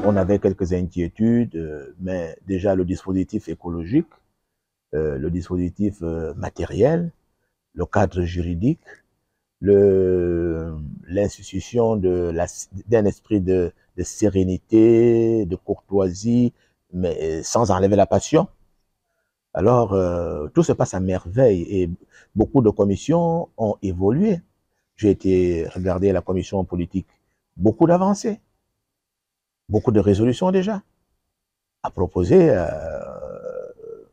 On avait quelques inquiétudes, mais déjà le dispositif écologique, le dispositif matériel, le cadre juridique, l'institution d'un esprit de sérénité, de courtoisie, mais sans enlever la passion. Alors, tout se passe à merveille et beaucoup de commissions ont évolué. J'ai été regarder la commission politique, beaucoup d'avancées, beaucoup de résolutions déjà à proposer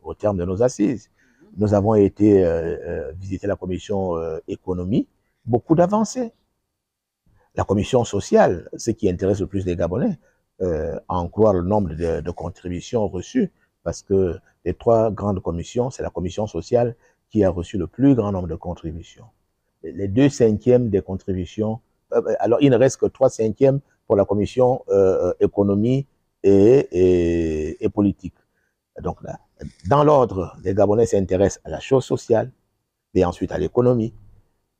au terme de nos assises. Nous avons été visiter la commission économie, beaucoup d'avancées. La commission sociale, ce qui intéresse le plus les Gabonais, à en croire le nombre de contributions reçues, parce que les trois grandes commissions, c'est la commission sociale qui a reçu le plus grand nombre de contributions. Les 2/5 des contributions, alors il ne reste que 3/5 pour la commission économie et politique. Donc là, dans l'ordre, les Gabonais s'intéressent à la chose sociale, et ensuite à l'économie,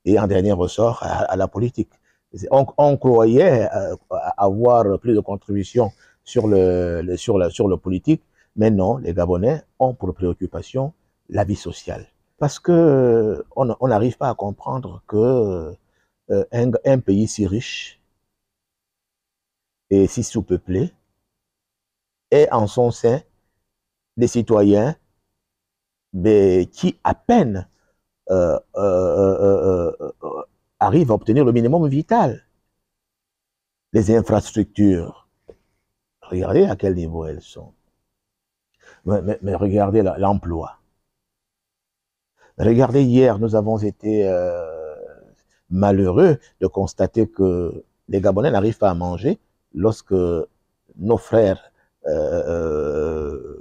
et en dernier ressort à la politique. On croyait avoir plus de contributions sur le politique, mais non, les Gabonais ont pour préoccupation la vie sociale. Parce que on n'arrive pas à comprendre que un pays si riche et si sous-peuplé ait en son sein des citoyens qui à peine arrivent à obtenir le minimum vital. Les infrastructures, regardez à quel niveau elles sont. Mais regardez l'emploi. Regardez, hier, nous avons été malheureux de constater que les Gabonais n'arrivent pas à manger lorsque nos frères de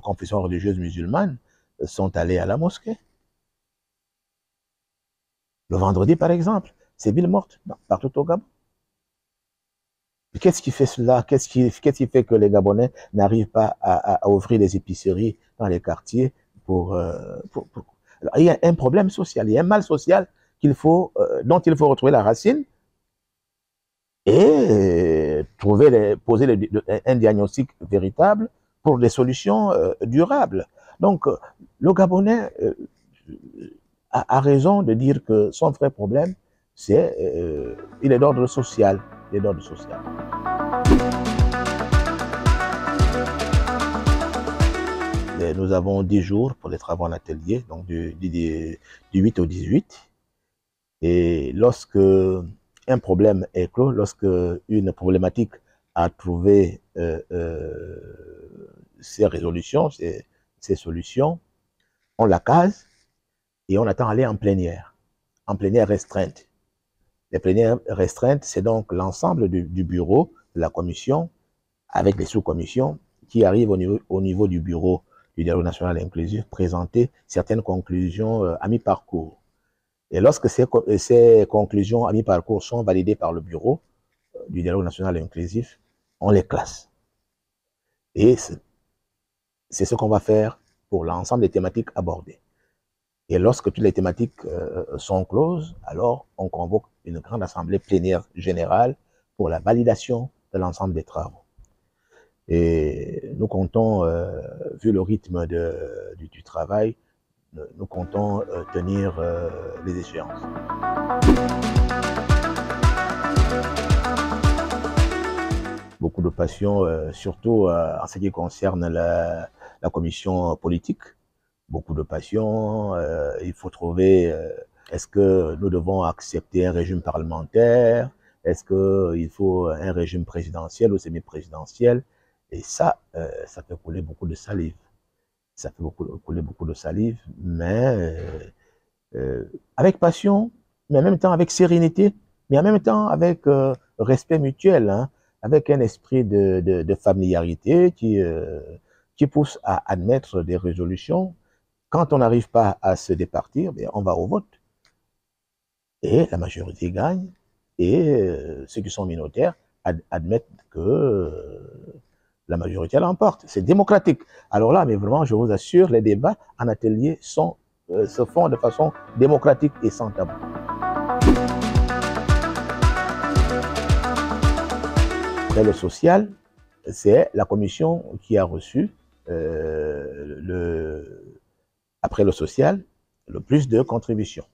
confession religieuse musulmane sont allés à la mosquée. Le vendredi, par exemple, c'est ville morte partout au Gabon. Qu'est-ce qui fait cela? Qu'est-ce qui fait que les Gabonais n'arrivent pas à ouvrir des épiceries dans les quartiers Alors, il y a un problème social, il y a un mal social dont il faut retrouver la racine et poser un diagnostic véritable pour des solutions durables. Donc, le Gabonais a raison de dire que son vrai problème, il est d'ordre social. Il est d'ordre social. Nous avons 10 jours pour les travaux en atelier, donc du 8 au 18. Et lorsque un problème est clos, lorsque une problématique a trouvé ses résolutions, ses solutions, on la case et on attend aller en plénière restreinte. Les plénières restreintes, c'est donc l'ensemble du bureau, de la commission, avec les sous-commissions, qui arrivent au niveau du bureau du dialogue national inclusif, présenter certaines conclusions à mi-parcours. Et lorsque ces conclusions à mi-parcours sont validées par le bureau du dialogue national inclusif, on les classe. Et c'est ce qu'on va faire pour l'ensemble des thématiques abordées. Et lorsque toutes les thématiques sont closes, alors on convoque une grande assemblée plénière générale pour la validation de l'ensemble des travaux. Et nous comptons, vu le rythme du travail, nous comptons tenir les échéances. Beaucoup de passion, surtout en ce qui concerne la commission politique. Beaucoup de passion, il faut trouver, est-ce que nous devons accepter un régime parlementaire? Est-ce qu'il faut un régime présidentiel ou semi-présidentiel? Et ça, ça fait couler beaucoup de salive. Ça fait couler beaucoup de salive, mais avec passion, mais en même temps avec sérénité, mais en même temps avec respect mutuel, hein, avec un esprit de familiarité qui pousse à admettre des résolutions. Quand on n'arrive pas à se départir, on va au vote. Et la majorité gagne. Et ceux qui sont minoritaires admettent que la majorité l'emporte. C'est démocratique. Alors là, mais vraiment, je vous assure, les débats en atelier se font de façon démocratique et sans tabou. Après le social, c'est la commission qui a reçu, après le social, le plus de contributions.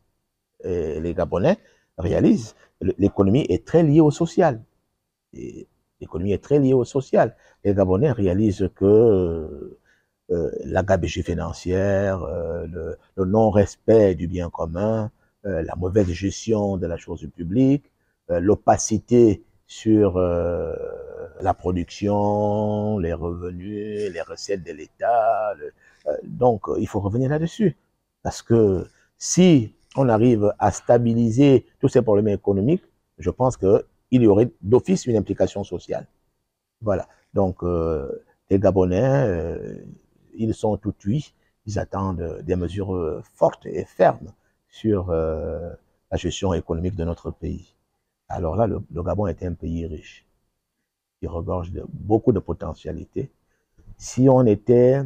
Et les Gabonais réalisent, l'économie est très liée au social. L'économie est très liée au social. Les Gabonais réalisent que la gabegie financière, le non-respect du bien commun, la mauvaise gestion de la chose publique, l'opacité sur la production, les revenus, les recettes de l'État. Donc, il faut revenir là-dessus. Parce que si on arrive à stabiliser tous ces problèmes économiques, je pense qu'il y aurait d'office une implication sociale. Voilà. Donc, les Gabonais, ils sont tout ouïs. Ils attendent des mesures fortes et fermes sur la gestion économique de notre pays. Alors là, le Gabon est un pays riche. Il regorge de beaucoup de potentialités. Si on était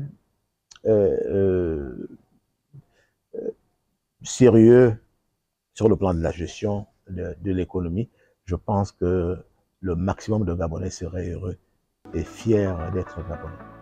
sérieux sur le plan de la gestion de l'économie, je pense que le maximum de Gabonais seraient heureux et fiers d'être Gabonais.